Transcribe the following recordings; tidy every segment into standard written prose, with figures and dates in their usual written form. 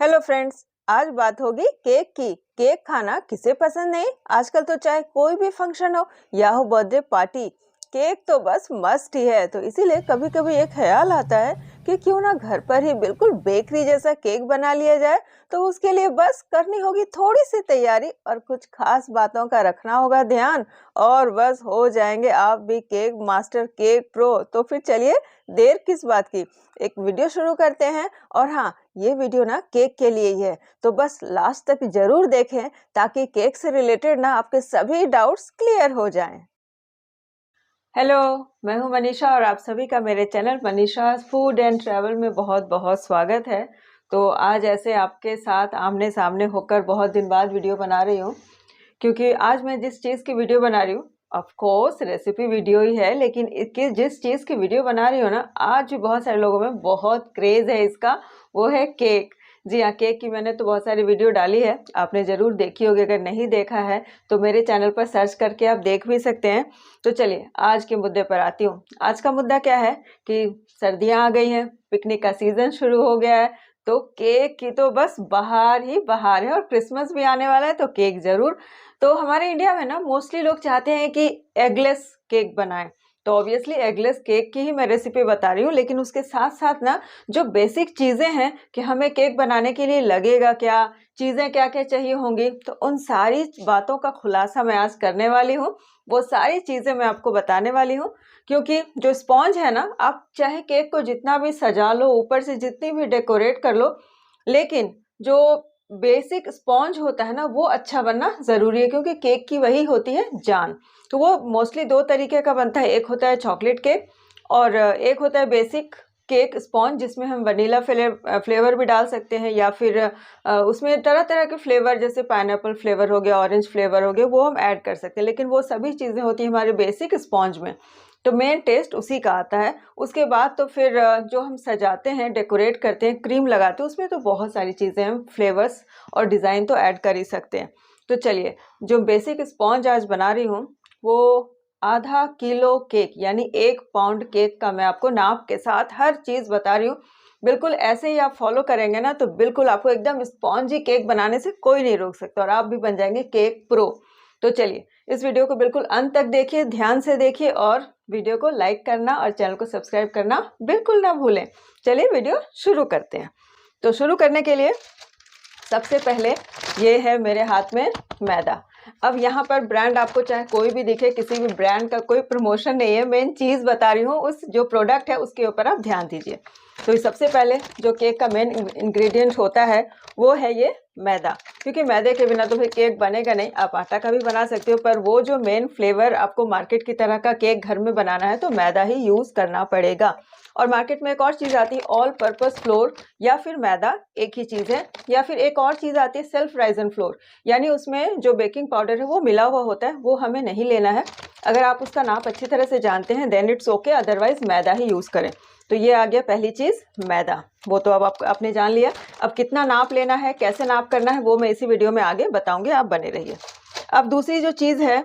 Hello friends, आज बात होगी केक की। केक खाना किसे पसंद नहीं। आजकल तो चाहे कोई भी फंक्शन हो या हो बर्थडे पार्टी, केक तो बस मस्ट ही है। तो इसीलिए कभी कभी एक ख्याल आता है कि क्यों ना घर पर ही बिल्कुल बेकरी जैसा केक बना लिया जाए। तो उसके लिए बस करनी होगी थोड़ी सी तैयारी और कुछ खास बातों का रखना होगा ध्यान, और बस हो जाएंगे आप भी केक मास्टर, केक प्रो। तो फिर चलिए, देर किस बात की, एक वीडियो शुरू करते हैं। और हाँ, ये वीडियो ना केक के लिए ही है, तो बस लास्ट तक जरूर देखें ताकि केक से रिलेटेड ना आपके सभी डाउट्स क्लियर हो जाएं। हेलो, मैं हूं मनीषा और आप सभी का मेरे channel Manisha food and travel में बहुत बहुत स्वागत है। तो आज ऐसे आपके साथ आमने सामने होकर बहुत दिन बाद वीडियो बना रही हूँ, क्योंकि आज मैं जिस चीज़ की वीडियो बना रही हूँ, ऑफ कोर्स रेसिपी वीडियो ही है, लेकिन इसकी जिस चीज़ की वीडियो बना रही हूँ ना, आज भी बहुत सारे लोगों में बहुत क्रेज़ है इसका, वो है केक। जी हाँ, केक की मैंने तो बहुत सारी वीडियो डाली है, आपने ज़रूर देखी होगी। अगर नहीं देखा है तो मेरे चैनल पर सर्च करके आप देख भी सकते हैं। तो चलिए आज के मुद्दे पर आती हूँ। आज का मुद्दा क्या है कि सर्दियाँ आ गई हैं, पिकनिक का सीज़न शुरू हो गया है, तो केक की तो बस बहार ही बहार है, और क्रिसमस भी आने वाला है तो केक ज़रूर। तो हमारे इंडिया में ना मोस्टली लोग चाहते हैं कि एगलेस केक बनाएं, तो ऑब्वियसली एगलेस केक की ही मैं रेसिपी बता रही हूँ। लेकिन उसके साथ साथ ना जो बेसिक चीज़ें हैं कि हमें केक बनाने के लिए लगेगा क्या, चीज़ें क्या क्या चाहिए होंगी, तो उन सारी बातों का खुलासा मैं आज करने वाली हूँ। वो सारी चीज़ें मैं आपको बताने वाली हूँ, क्योंकि जो स्पॉन्ज है ना, आप चाहे केक को जितना भी सजा लो, ऊपर से जितनी भी डेकोरेट कर लो, लेकिन जो बेसिक स्पॉन्ज होता है ना, वो अच्छा बनना ज़रूरी है, क्योंकि केक की वही होती है जान। तो वो मोस्टली दो तरीके का बनता है, एक होता है चॉकलेट केक और एक होता है बेसिक केक स्पॉन्ज, जिसमें हम वनीला फ्लेवर भी डाल सकते हैं, या फिर उसमें तरह तरह के फ्लेवर, जैसे पाइनएप्पल फ्लेवर हो गया, ऑरेंज फ्लेवर हो गया, वो हम ऐड कर सकते हैं। लेकिन वो सभी चीज़ें होती हैं हमारे बेसिक स्पॉन्ज में, तो मेन टेस्ट उसी का आता है। उसके बाद तो फिर जो हम सजाते हैं, डेकोरेट करते हैं, क्रीम लगाते हैं, उसमें तो बहुत सारी चीज़ें हम फ्लेवर्स और डिज़ाइन तो ऐड कर ही सकते हैं। तो चलिए, जो बेसिक स्पॉन्ज आज बना रही हूँ, वो आधा किलो केक यानी 1 पाउंड केक का मैं आपको नाप के साथ हर चीज़ बता रही हूँ। बिल्कुल ऐसे ही आप फॉलो करेंगे ना, तो बिल्कुल आपको एकदम स्पॉन्जी केक बनाने से कोई नहीं रोक सकता, और आप भी बन जाएंगे केक प्रो। तो चलिए, इस वीडियो को बिल्कुल अंत तक देखिए, ध्यान से देखिए, और वीडियो को लाइक करना और चैनल को सब्सक्राइब करना बिल्कुल ना भूलें। चलिए वीडियो शुरू करते हैं। तो शुरू करने के लिए सबसे पहले ये है मेरे हाथ में मैदा। अब यहाँ पर ब्रांड आपको चाहे कोई भी दिखे, किसी भी ब्रांड का कोई प्रमोशन नहीं है, मेन चीज़ बता रही हूँ, उस जो प्रोडक्ट है उसके ऊपर आप ध्यान दीजिए। तो सबसे पहले जो केक का मेन इंग्रेडिएंट होता है वो है ये मैदा, क्योंकि मैदे के बिना तो फिर केक बनेगा नहीं। आप आटा का भी बना सकते हो, पर वो जो मेन फ्लेवर आपको मार्केट की तरह का केक घर में बनाना है तो मैदा ही यूज़ करना पड़ेगा। और मार्केट में एक और चीज़ आती है ऑल पर्पस फ्लोर, या फिर मैदा एक ही चीज़ है, या फिर एक और चीज़ आती है सेल्फ राइजन फ्लोर, यानी उसमें जो बेकिंग पाउडर है वो मिला हुआ होता है, वो हमें नहीं लेना है। अगर आप उसका नाप अच्छी तरह से जानते हैं then it's okay, otherwise maida he use करें। तो ये आ गया पहली चीज़, मैदा। वो तो अब आपने जान लिया। अब कितना नाप लेना है, कैसे नाप करना है, वो मैं इसी वीडियो में आगे बताऊंगी, आप बने रहिए। अब दूसरी जो चीज़ है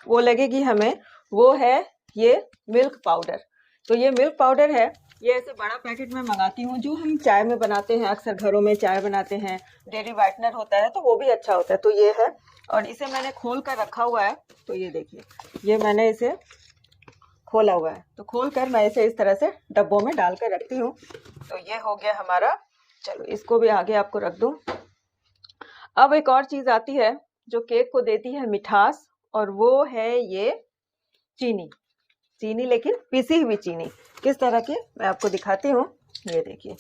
वो लगेगी हमें, वो है ये मिल्क पाउडर। तो ये मिल्क पाउडर है, ये ऐसे बड़ा पैकेट में मंगाती हूँ, जो हम चाय में बनाते हैं, अक्सर घरों में चाय बनाते हैं, डेयरी वाइटनर होता है तो वो भी अच्छा होता है। तो ये है, और इसे मैंने खोल कर रखा हुआ है। तो ये देखिए, ये मैंने इसे खोला हुआ है, तो खोल कर मैं इसे इस तरह से डब्बों में डाल कर रखती हूँ। तो ये हो गया हमारा। चलो इसको भी आगे आपको रख दूँ। अब एक और चीज़ आती है जो केक को देती है मिठास, और वो है ये चीनी। चीनी, लेकिन पिसी हुई चीनी। किस तरह की, मैं आपको दिखाती हूँ। ये देखिए,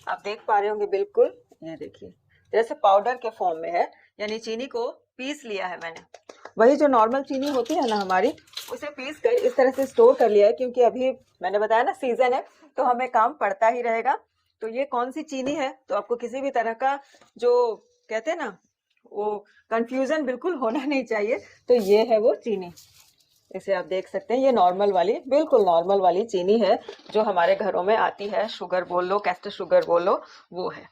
आप देख पा रहे होंगे बिल्कुल, ये देखिए जैसे पाउडर के फॉर्म में है, यानी चीनी को पीस लिया है मैंने। वही जो नॉर्मल चीनी होती है ना हमारी, उसे पीस कर इस तरह से स्टोर कर लिया है, क्योंकि अभी मैंने बताया ना सीजन है तो हमें काम पड़ता ही रहेगा। तो ये कौन सी चीनी है, तो आपको किसी भी तरह का जो कहते हैं ना वो कंफ्यूजन बिल्कुल होना नहीं चाहिए। तो ये है वो चीनी, इसे आप देख सकते हैं, ये नॉर्मल वाली, बिल्कुल नॉर्मल वाली चीनी है जो हमारे घरों में आती है, शुगर बोल लो, कैस्टर शुगर बोल लो, वो है।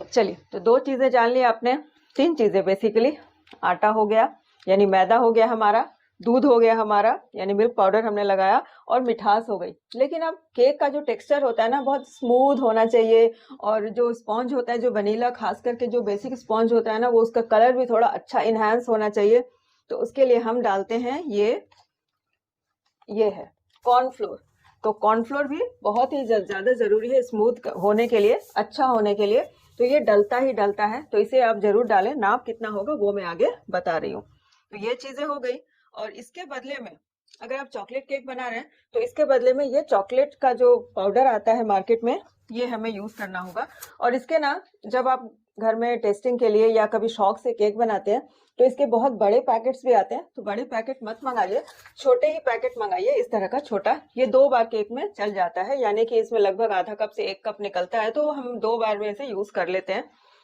चलिए, तो दो चीज़ें जान ली आपने, तीन चीज़ें बेसिकली। आटा हो गया यानी मैदा हो गया हमारा, दूध हो गया हमारा, यानी मिल्क पाउडर हमने लगाया, और मिठास हो गई। लेकिन अब केक का जो टेक्सचर होता है ना, बहुत स्मूथ होना चाहिए, और जो स्पॉन्ज होता है, जो वनीला खास करके जो बेसिक स्पॉन्ज होता है ना, वो उसका कलर भी थोड़ा अच्छा इनहेंस होना चाहिए। तो उसके लिए हम डालते हैं ये है कॉर्नफ्लोर। तो कॉर्नफ्लोर भी बहुत ही ज्यादा जरूरी है स्मूथ होने के लिए, अच्छा होने के लिए। तो ये डलता ही डलता है, तो इसे आप जरूर डालें। नाप कितना होगा वो मैं आगे बता रही हूँ। तो ये चीजें हो गई, और इसके बदले में अगर आप चॉकलेट केक बना रहे हैं तो इसके बदले में ये चॉकलेट का जो पाउडर आता है मार्केट में, ये हमें यूज करना होगा। और इसके ना, जब आप घर में टेस्टिंग के लिए या कभी शौक से केक बनाते हैं तो इसके बहुत बड़े पैकेट्स भी आते हैं। तो बड़े पैकेट मत मंगाइए, छोटे ही पैकेट मंगाइए, इस तरह का छोटा। ये 2 बार केक में चल जाता है, यानी कि इसमें लगभग आधा कप से 1 कप निकलता है, तो हम 2 बार में इसे यूज कर लेते हैं।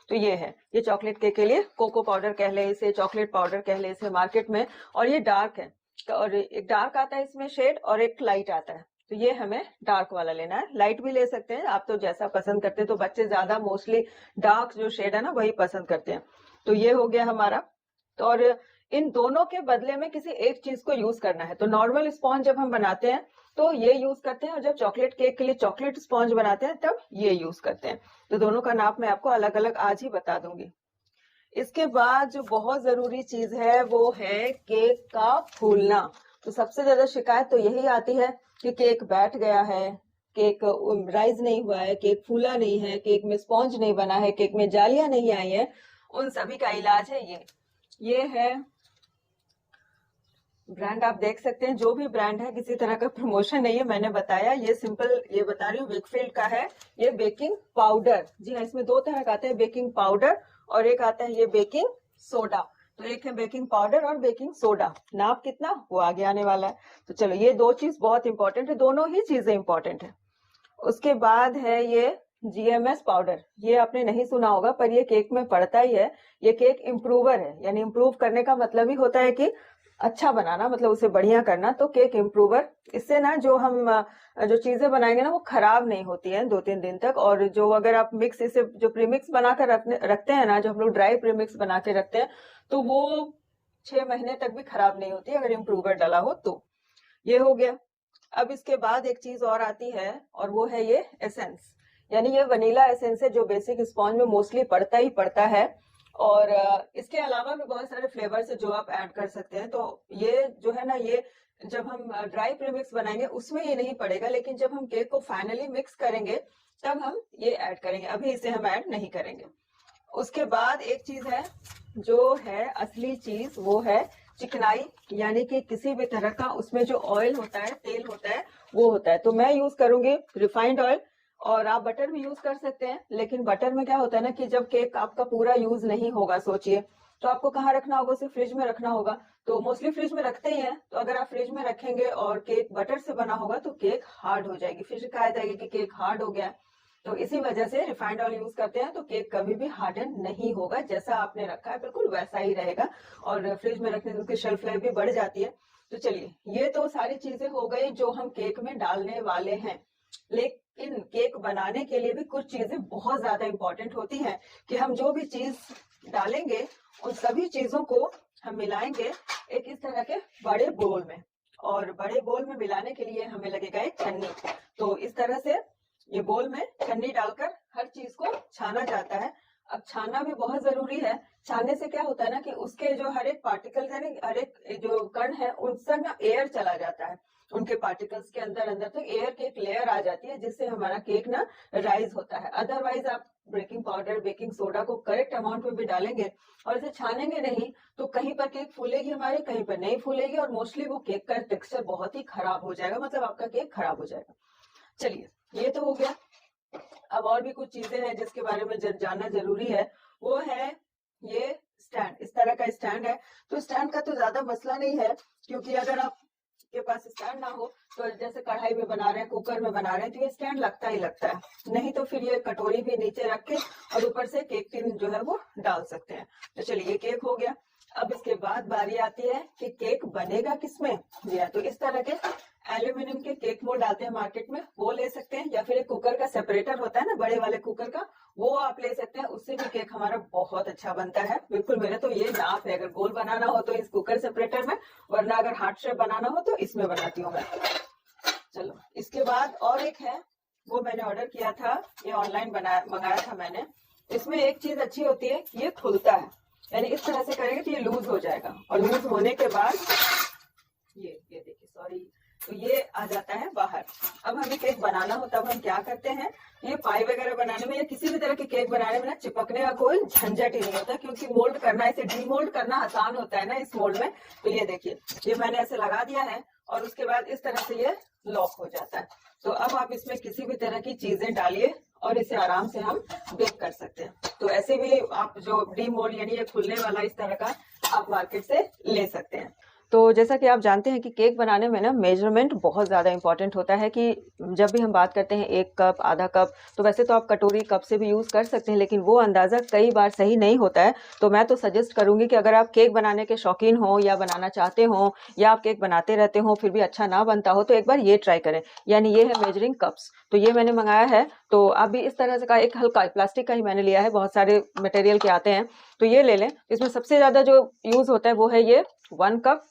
तो ये है, ये चॉकलेट केक के लिए कोको पाउडर कह ले इसे, चॉकलेट पाउडर कह ले इसे मार्केट में। और ये डार्क है, और एक डार्क आता है इसमें शेड, और एक लाइट आता है। तो ये हमें डार्क वाला लेना है, लाइट भी ले सकते हैं आप, तो जैसा पसंद करते हैं। तो बच्चे ज्यादा मोस्टली डार्क जो शेड है ना वही पसंद करते हैं। तो ये हो गया हमारा। तो और इन दोनों के बदले में किसी एक चीज को यूज करना है। तो नॉर्मल स्पॉन्ज जब हम बनाते हैं तो ये यूज करते हैं, और जब चॉकलेट केक के लिए चॉकलेट स्पॉन्ज बनाते हैं तब ये यूज करते हैं। तो दोनों का नाप मैं आपको अलग अलग आज ही बता दूंगी। इसके बाद जो बहुत जरूरी चीज है वो है केक का फूलना। तो सबसे ज्यादा शिकायत तो यही आती है कि केक बैठ गया है, केक राइज नहीं हुआ है, केक फूला नहीं है, केक में स्पॉन्ज नहीं बना है, केक में जालियां नहीं आई है। उन सभी का इलाज है ये है ब्रांड, आप देख सकते हैं जो भी ब्रांड है, किसी तरह का प्रमोशन नहीं है, मैंने बताया। ये सिंपल, ये बता रही हूँ, वेकफील्ड का है ये बेकिंग पाउडर। जी हाँ, इसमें 2 तरह का आता है, बेकिंग पाउडर और एक आता है ये बेकिंग सोडा। तो एक है बेकिंग पाउडर और बेकिंग सोडा। नाप कितना वो आगे आने वाला है। तो चलो, ये 2 चीज बहुत इंपॉर्टेंट है, दोनों ही चीजें इंपॉर्टेंट है। उसके बाद है ये जीएमएस पाउडर। ये आपने नहीं सुना होगा, पर ये केक में पड़ता ही है। ये केक इम्प्रूवर है, यानी इम्प्रूव करने का मतलब ही होता है कि अच्छा बनाना, मतलब उसे बढ़िया करना। तो केक इम्प्रूवर, इससे ना जो हम जो चीजें बनाएंगे ना वो खराब नहीं होती है 2-3 दिन तक। और जो अगर आप मिक्स, इसे जो प्रीमिक्स बनाकर रखते हैं ना, जो हम लोग ड्राई प्रीमिक्स बना के रखते हैं, तो वो 6 महीने तक भी खराब नहीं होती अगर इम्प्रूवर डाला हो तो। ये हो गया। अब इसके बाद एक चीज और आती है, और वो है ये एसेंस, यानी ये वनीला एसेंस है, जो बेसिक स्पॉन्ज में मोस्टली पड़ता ही पड़ता है। और इसके अलावा भी बहुत सारे फ्लेवर्स है जो आप ऐड कर सकते हैं। तो ये जो है ना, ये जब हम ड्राई प्रीमिक्स बनाएंगे उसमें ये नहीं पड़ेगा, लेकिन जब हम केक को फाइनली मिक्स करेंगे तब हम ये ऐड करेंगे, अभी इसे हम ऐड नहीं करेंगे। उसके बाद एक चीज है जो है असली चीज, वो है चिकनाई, यानी कि किसी भी तरह का उसमें जो ऑयल होता है, तेल होता है, वो होता है। तो मैं यूज करूंगी रिफाइंड ऑयल, और आप बटर भी यूज कर सकते हैं। लेकिन बटर में क्या होता है ना, कि जब केक आपका पूरा यूज नहीं होगा, सोचिए, तो आपको कहाँ रखना होगा, उसे फ्रिज में रखना होगा। तो मोस्टली फ्रिज में रखते ही हैं। तो अगर आप फ्रिज में रखेंगे और केक बटर से बना होगा तो केक हार्ड हो जाएगी, फिर शिकायत आएगी कि केक हार्ड हो गया। तो इसी वजह से रिफाइंड ऑयल यूज करते हैं, तो केक कभी भी हार्डन नहीं होगा, जैसा आपने रखा है बिल्कुल वैसा ही रहेगा। और फ्रिज में रखने से उसकी शेल्फ लाइफ भी बढ़ जाती है। तो चलिए, ये तो सारी चीजें हो गई जो हम केक में डालने वाले हैं। लेकिन केक बनाने के लिए भी कुछ चीजें बहुत ज्यादा इंपॉर्टेंट होती हैं, कि हम जो भी चीज डालेंगे उन सभी चीजों को हम मिलाएंगे एक इस तरह के बड़े बोल में। और बड़े बोल में मिलाने के लिए हमें लगेगा एक छन्नी। तो इस तरह से ये बोल में छन्नी डालकर हर चीज को छाना जाता है। अब छाना भी बहुत जरूरी है। छानने से क्या होता है ना, कि उसके जो हर एक पार्टिकल्स है, हर एक जो कण है, उनसे ना एयर चला जाता है, उनके पार्टिकल्स के अंदर अंदर तक एयर की एक लेयर आ जाती है, जिससे हमारा केक ना राइज होता है। अदरवाइज आप बेकिंग पाउडर, बेकिंग सोडा को करेक्ट अमाउंट में भी डालेंगे और इसे छानेंगे नहीं, तो कहीं पर केक फूलेगी हमारी, कहीं पर नहीं फूलेगी, और मोस्टली वो केक का टेक्सचर बहुत ही खराब हो जाएगा, मतलब आपका केक खराब हो जाएगा। चलिए, ये तो हो गया। अब और भी कुछ चीजें हैं जिसके बारे में जानना जरूरी है। वो है ये स्टैंड, इस तरह का स्टैंड है। तो स्टैंड का तो ज्यादा मसला नहीं है, क्योंकि अगर आप के पास स्टैंड ना हो, तो जैसे कढ़ाई में बना रहे हैं, कुकर में बना रहे हैं, तो ये स्टैंड लगता ही लगता है। नहीं तो फिर ये कटोरी भी नीचे रख के और ऊपर से केक टिन जो है वो डाल सकते हैं। तो चलिए, ये केक हो गया। अब इसके बाद बारी आती है कि केक बनेगा किसमें। जी हाँ, तो इस तरह के एल्यूमिनियम के केक मोल्ड आते हैं मार्केट में, वो ले सकते हैं, या फिर एक कुकर का सेपरेटर होता है ना, बड़े वाले कुकर का, वो आप ले सकते हैं, उससे भी केक हमारा बहुत अच्छा बनता है। बिल्कुल मेरा तो ये नाप है, अगर गोल बनाना हो तो इस कुकर सेपरेटर में, वरना अगर हार्ट शेप बनाना हो तो इसमें बनाती हूँ मैं। चलो इसके बाद और एक है, वो मैंने ऑर्डर किया था, ये ऑनलाइन मंगाया था मैंने। इसमें एक चीज अच्छी होती है कि ये खुलता है, यानी इस तरह से करेंगे तो ये लूज हो जाएगा, और लूज होने के बाद ये देखिए, सॉरी, तो ये आ जाता है बाहर। अब हमें केक बनाना हो तब हम क्या करते हैं, ये पाई वगैरह बनाने में या किसी भी तरह के केक बनाने में ना चिपकने का कोई झंझट ही नहीं होता, क्योंकि मोल्ड करना, इसे डीमोल्ड करना आसान होता है ना इस मोल्ड में। तो ये देखिए, ये मैंने ऐसे लगा दिया है और उसके बाद इस तरह से ये लॉक हो जाता है। तो अब आप इसमें किसी भी तरह की चीजें डालिए और इसे आराम से हम बेक कर सकते हैं। तो ऐसे भी आप जो डीमोल्ड यानी ये खुलने वाला इस तरह का आप मार्केट से ले सकते हैं। तो जैसा कि आप जानते हैं कि केक बनाने में ना मेजरमेंट बहुत ज़्यादा इंपॉर्टेंट होता है, कि जब भी हम बात करते हैं 1 कप, आधा कप, तो वैसे तो आप कटोरी, कप से भी यूज़ कर सकते हैं, लेकिन वो अंदाज़ा कई बार सही नहीं होता है। तो मैं तो सजेस्ट करूँगी कि अगर आप केक बनाने के शौकीन हों या बनाना चाहते हों, या आप केक बनाते रहते हों फिर भी अच्छा ना बनता हो, तो एक बार ये ट्राई करें। यानी ये है मेजरिंग कप्स, तो ये मैंने मंगाया है। तो आप भी इस तरह से का एक हल्का प्लास्टिक का ही मैंने लिया है, बहुत सारे मटेरियल के आते हैं, तो ये ले लें। इसमें सबसे ज़्यादा जो यूज़ होता है वो है ये 1 कप,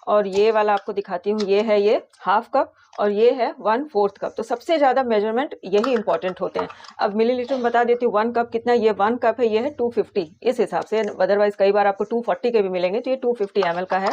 और ये वाला आपको दिखाती हूँ, ये है ये हाफ कप, और ये है 1/4 कप। तो सबसे ज़्यादा मेजरमेंट यही इंपॉर्टेंट होते हैं। अब मिलीलीटर में बता देती हूँ 1 कप कितना, ये 1 कप है, ये है 250 इस हिसाब से, अदरवाइज कई बार आपको 240 के भी मिलेंगे, तो ये 250 ml का है।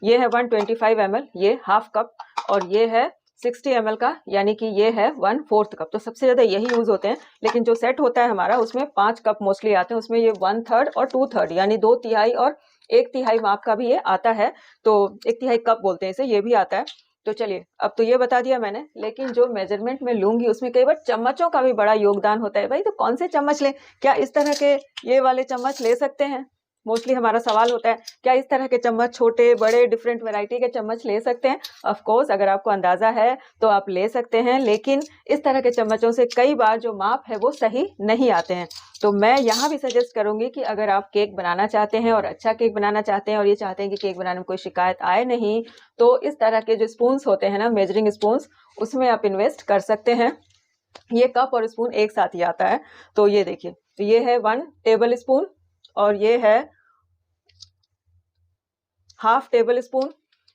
ये है 125 ml, ये हाफ कप, और ये है 60 ml का, यानी कि ये है 1/4 कप। तो सबसे ज़्यादा यही यूज़ होते हैं, लेकिन जो सेट होता है हमारा उसमें 5 कप मोस्टली आते हैं, उसमें ये 1/3 और 2/3 यानी 2/3 और 1/3 माप का भी ये आता है। तो 1/3 कप बोलते हैं इसे, ये भी आता है। तो चलिए, अब तो ये बता दिया मैंने, लेकिन जो मेजरमेंट में लूंगी उसमें कई बार चम्मचों का भी बड़ा योगदान होता है। भाई तो कौन से चम्मच लें, क्या इस तरह के ये वाले चम्मच ले सकते हैं? मोस्टली हमारा सवाल होता है, क्या इस तरह के चम्मच, छोटे बड़े डिफरेंट वैरायटी के चम्मच ले सकते हैं? ऑफ कोर्स, अगर आपको अंदाज़ा है तो आप ले सकते हैं, लेकिन इस तरह के चम्मचों से कई बार जो माप है वो सही नहीं आते हैं। तो मैं यहाँ भी सजेस्ट करूँगी कि अगर आप केक बनाना चाहते हैं और अच्छा केक बनाना चाहते हैं, और ये चाहते हैं कि केक बनाने में कोई शिकायत आए नहीं, तो इस तरह के जो स्पून्स होते हैं ना, मेजरिंग स्पून्स, उसमें आप इन्वेस्ट कर सकते हैं। ये कप और स्पून एक साथ ही आता है। तो ये देखिए, तो ये है 1 टेबल स्पून, और ये है हाफ टेबल स्पून,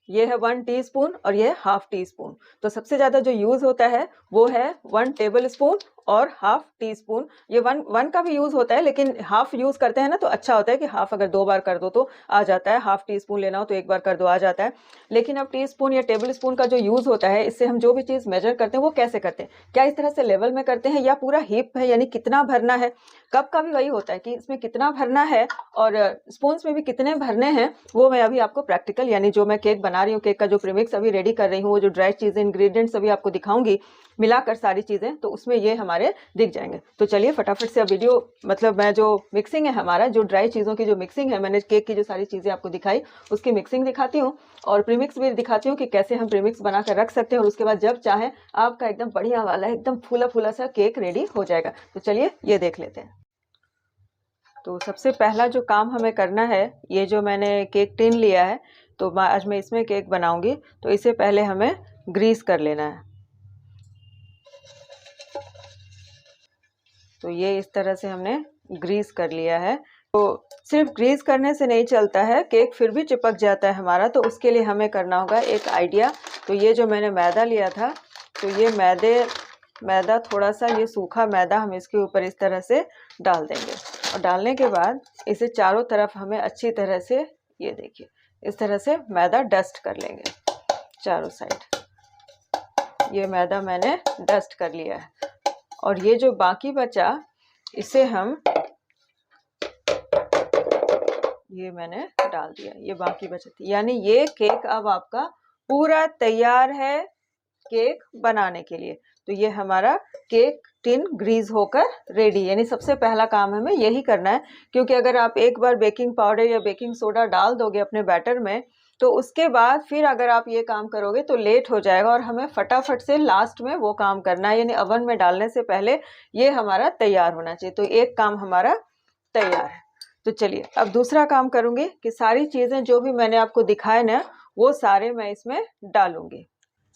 ये है 1 टीस्पून, और ये है हाफ टी स्पून। तो सबसे ज़्यादा जो यूज़ होता है वो है 1 टेबल स्पून और हाफ टी स्पून। ये 1 का भी यूज़ होता है, लेकिन हाफ यूज़ करते हैं ना तो अच्छा होता है कि हाफ अगर 2 बार कर दो तो आ जाता है, हाफ टी स्पून लेना हो तो 1 बार कर दो आ जाता है। लेकिन अब टी स्पून या टेबल स्पून का जो यूज़ होता है, इससे हम जो भी चीज़ मेजर करते हैं वो कैसे करते हैं, क्या इस तरह से लेवल में करते हैं या पूरा हीप है, यानी कितना भरना है। कप का भी वही होता है कि इसमें कितना भरना है, और स्पून्स में भी कितने भरने हैं, वो मैं अभी आपको प्रैक्टिकल, यानी जो मैं केक बना रही हूँ, केक का जो प्रीमिक्स अभी रेडी कर रही हूँ, वो जो ड्राई चीज़ें, इंग्रेडिएंट्स अभी आपको दिखाऊंगी मिलाकर सारी चीज़ें, तो उसमें ये हमारे दिख जाएंगे। तो चलिए फटाफट से अब वीडियो, मतलब मैं जो मिक्सिंग है हमारा, जो ड्राई चीज़ों की जो मिक्सिंग है, मैंने केक की जो सारी चीज़ें आपको दिखाई उसकी मिक्सिंग दिखाती हूँ, और प्रीमिक्स भी दिखाती हूँ कि कैसे हम प्रीमिक्स बना कर रख सकते हैं, और उसके बाद जब चाहें आपका एकदम बढ़िया वाला एकदम फूला फूला सा केक रेडी हो जाएगा। तो चलिए ये देख लेते हैं। तो सबसे पहला जो काम हमें करना है, ये जो मैंने केक टिन लिया है, तो आज मैं इसमें केक बनाऊंगी, तो इसे पहले हमें ग्रीस कर लेना है। तो ये इस तरह से हमने ग्रीस कर लिया है। तो सिर्फ ग्रीस करने से नहीं चलता है, केक फिर भी चिपक जाता है हमारा, तो उसके लिए हमें करना होगा एक आइडिया। तो ये जो मैंने मैदा लिया था, तो ये मैदा थोड़ा सा, ये सूखा मैदा हम इसके ऊपर इस तरह से डाल देंगे, और डालने के बाद इसे चारों तरफ हमें अच्छी तरह से, ये देखिए, इस तरह से मैदा डस्ट कर लेंगे चारों साइड। ये मैदा मैंने डस्ट कर लिया है, और ये जो बाकी बचा इसे हम, ये मैंने डाल दिया, ये बाकी बचा, यानी ये केक अब आपका पूरा तैयार है केक बनाने के लिए। तो ये हमारा केक टिन ग्रीस होकर रेडी, यानी सबसे पहला काम हमें यही करना है, क्योंकि अगर आप एक बार बेकिंग पाउडर या बेकिंग सोडा डाल दोगे अपने बैटर में, तो उसके बाद फिर अगर आप ये काम करोगे तो लेट हो जाएगा, और हमें फटाफट से लास्ट में वो काम करना है, यानी ओवन में डालने से पहले ये हमारा तैयार होना चाहिए। तो एक काम हमारा तैयार है। तो चलिए अब दूसरा काम करूँगी कि सारी चीज़ें जो भी मैंने आपको दिखाए ना, वो सारे मैं इसमें डालूंगी।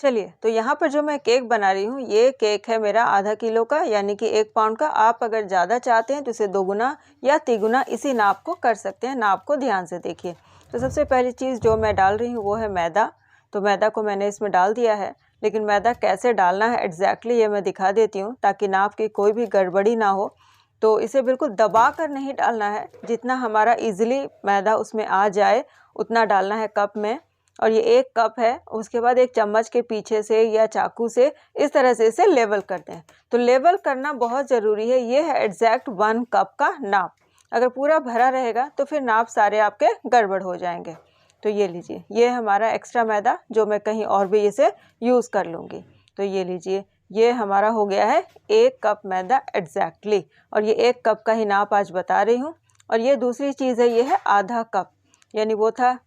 चलिए, तो यहाँ पर जो मैं केक बना रही हूँ, ये केक है मेरा आधा किलो का, यानी कि 1 पाउंड का। आप अगर ज़्यादा चाहते हैं तो इसे 2 गुना या 3 गुना इसी नाप को कर सकते हैं। नाप को ध्यान से देखिए। तो सबसे पहली चीज़ जो मैं डाल रही हूँ वो है मैदा। तो मैदा को मैंने इसमें डाल दिया है, लेकिन मैदा कैसे डालना है एग्जैक्टली ये मैं दिखा देती हूँ, ताकि नाप की कोई भी गड़बड़ी ना हो। तो इसे बिल्कुल दबा कर नहीं डालना है, जितना हमारा ईजिली मैदा उसमें आ जाए उतना डालना है कप में। और ये 1 कप है। उसके बाद एक चम्मच के पीछे से या चाकू से इस तरह से इसे लेवल करते हैं। तो लेवल करना बहुत ज़रूरी है। ये है एग्जैक्ट 1 कप का नाप। अगर पूरा भरा रहेगा तो फिर नाप सारे आपके गड़बड़ हो जाएंगे। तो ये लीजिए, ये हमारा एक्स्ट्रा मैदा जो मैं कहीं और भी इसे यूज़ कर लूँगी। तो ये लीजिए, ये हमारा हो गया है 1 कप मैदा एग्जैक्टली। और ये 1 कप का ही नाप आज बता रही हूँ। और ये दूसरी चीज़ है, ये है आधा कप, यानी वो था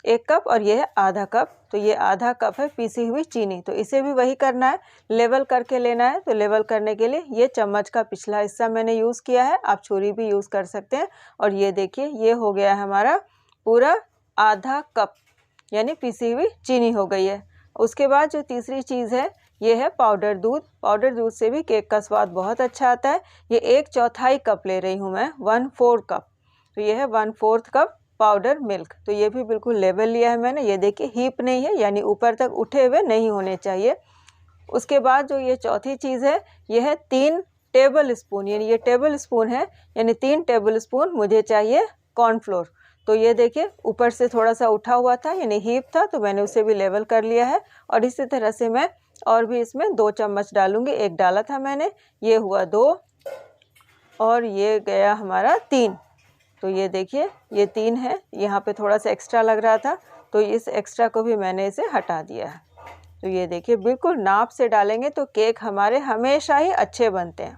1 कप और ये है आधा कप। तो ये आधा कप है पीसी हुई चीनी। तो इसे भी वही करना है, लेवल करके लेना है। तो लेवल करने के लिए ये चम्मच का पिछला हिस्सा मैंने यूज़ किया है, आप छुरी भी यूज़ कर सकते हैं। और ये देखिए, ये हो गया है हमारा पूरा आधा कप, यानी पीसी हुई चीनी हो गई है। उसके बाद जो तीसरी चीज़ है, ये है पाउडर दूध। पाउडर दूध से भी केक का स्वाद बहुत अच्छा आता है। ये 1/4 कप ले रही हूँ मैं, 1/4 कप। तो ये है 1/4 कप पाउडर मिल्क। तो ये भी बिल्कुल लेवल लिया है मैंने। ये देखिए, हीप नहीं है, यानी ऊपर तक उठे हुए नहीं होने चाहिए। उसके बाद जो ये चौथी चीज़ है, ये है 3 टेबल स्पून, यानी ये टेबल स्पून है, यानी 3 टेबल स्पून मुझे चाहिए कॉर्नफ्लोर। तो ये देखिए, ऊपर से थोड़ा सा उठा हुआ था, यानी हीप था, तो मैंने उसे भी लेवल कर लिया है। और इसी तरह से मैं और भी इसमें 2 चम्मच डालूंगी। 1 डाला था मैंने, ये हुआ 2 और ये गया हमारा 3। तो ये देखिए, ये 3 है। यहाँ पे थोड़ा सा एक्स्ट्रा लग रहा था, तो इस एक्स्ट्रा को भी मैंने इसे हटा दिया है। तो ये देखिए, बिल्कुल नाप से डालेंगे तो केक हमारे हमेशा ही अच्छे बनते हैं,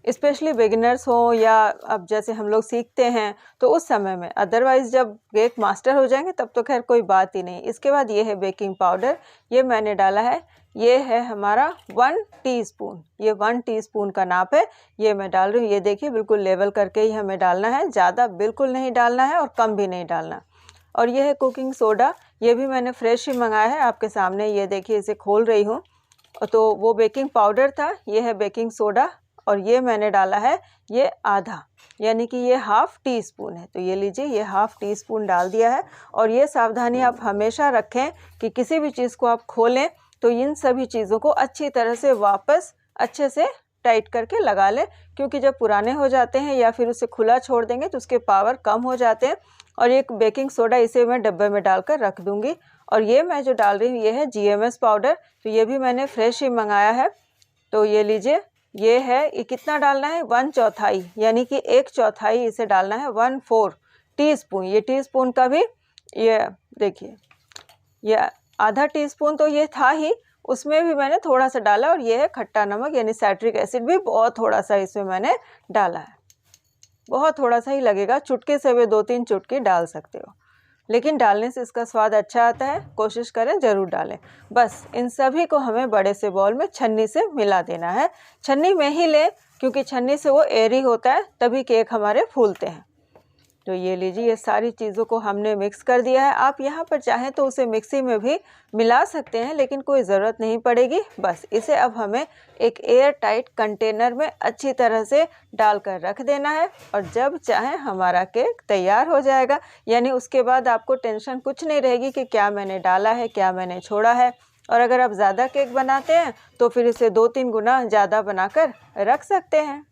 स्पेशली बिगिनर्स हों या अब जैसे हम लोग सीखते हैं तो उस समय में। अदरवाइज़ जब केक मास्टर हो जाएंगे तब तो खैर कोई बात ही नहीं। इसके बाद ये है बेकिंग पाउडर, ये मैंने डाला है। ये है हमारा 1 टीस्पून, ये 1 टीस्पून का नाप है, ये मैं डाल रही हूँ। ये देखिए, बिल्कुल लेवल करके ही हमें डालना है, ज़्यादा बिल्कुल नहीं डालना है और कम भी नहीं डालना। और ये है कुकिंग सोडा, ये भी मैंने फ्रेश ही मंगाया है, आपके सामने ये देखिए, इसे खोल रही हूँ। तो वो बेकिंग पाउडर था, ये है बेकिंग सोडा, और ये मैंने डाला है ये आधा, यानी कि ये 1/2 टीस्पून है। तो ये लीजिए, ये 1/2 टीस्पून डाल दिया है। और ये सावधानी आप हमेशा रखें कि किसी भी चीज़ को आप खोलें तो इन सभी चीज़ों को अच्छी तरह से वापस अच्छे से टाइट करके लगा लें, क्योंकि जब पुराने हो जाते हैं या फिर उसे खुला छोड़ देंगे तो उसके पावर कम हो जाते हैं। और ये बेकिंग सोडा, इसे मैं डब्बे में डालकर रख दूँगी। और ये मैं जो डाल रही हूँ, ये है GMS पाउडर। तो ये भी मैंने फ्रेश ही मंगाया है। तो ये लीजिए, ये है, ये कितना डालना है, 1/4, यानी कि 1/4 इसे डालना है, 1/4 टीस्पून। ये टीस्पून का भी, ये देखिए, ये आधा टीस्पून तो ये था ही, उसमें भी मैंने थोड़ा सा डाला। और ये है खट्टा नमक, यानी साइट्रिक एसिड भी बहुत थोड़ा सा इसमें मैंने डाला है। बहुत थोड़ा सा ही लगेगा, चुटकी से भी 2-3 चुटकी डाल सकते हो, लेकिन डालने से इसका स्वाद अच्छा आता है। कोशिश करें, ज़रूर डालें। बस इन सभी को हमें बड़े से बॉल में छन्नी से मिला देना है। छन्नी में ही लें, क्योंकि छन्नी से वो एयरी होता है, तभी केक हमारे फूलते हैं। तो ये लीजिए, ये सारी चीज़ों को हमने मिक्स कर दिया है। आप यहाँ पर चाहें तो उसे मिक्सी में भी मिला सकते हैं, लेकिन कोई ज़रूरत नहीं पड़ेगी। बस इसे अब हमें एक एयर टाइट कंटेनर में अच्छी तरह से डालकर रख देना है, और जब चाहें हमारा केक तैयार हो जाएगा। यानी उसके बाद आपको टेंशन कुछ नहीं रहेगी कि क्या मैंने डाला है, क्या मैंने छोड़ा है। और अगर आप ज़्यादा केक बनाते हैं तो फिर इसे 2-3 गुना ज़्यादा बनाकर रख सकते हैं।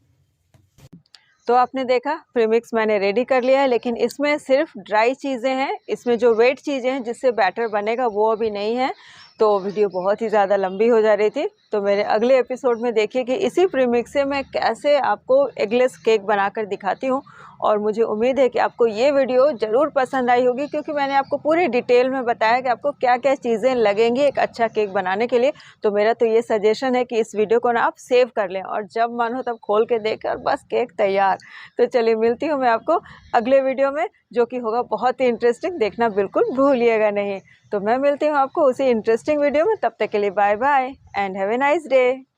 तो आपने देखा, प्रीमिक्स मैंने रेडी कर लिया है, लेकिन इसमें सिर्फ ड्राई चीज़ें हैं। इसमें जो वेट चीज़ें हैं जिससे बैटर बनेगा वो अभी नहीं है। तो वीडियो बहुत ही ज़्यादा लंबी हो जा रही थी। तो मेरे अगले एपिसोड में देखिए कि इसी प्रीमिक्स से मैं कैसे आपको एगलेस केक बनाकर दिखाती हूँ। और मुझे उम्मीद है कि आपको ये वीडियो ज़रूर पसंद आई होगी, क्योंकि मैंने आपको पूरी डिटेल में बताया कि आपको क्या क्या चीज़ें लगेंगी एक अच्छा केक बनाने के लिए। तो मेरा तो ये सजेशन है कि इस वीडियो को ना आप सेव कर लें, और जब मन हो तब खोल के देखें और बस केक तैयार। तो चलिए, मिलती हूँ मैं आपको अगले वीडियो में, जो कि होगा बहुत ही इंटरेस्टिंग। देखना बिल्कुल भूलिएगा नहीं। तो मैं मिलती हूँ आपको उसी इंटरेस्टिंग वीडियो में। तब तक के लिए bye bye and have a nice day.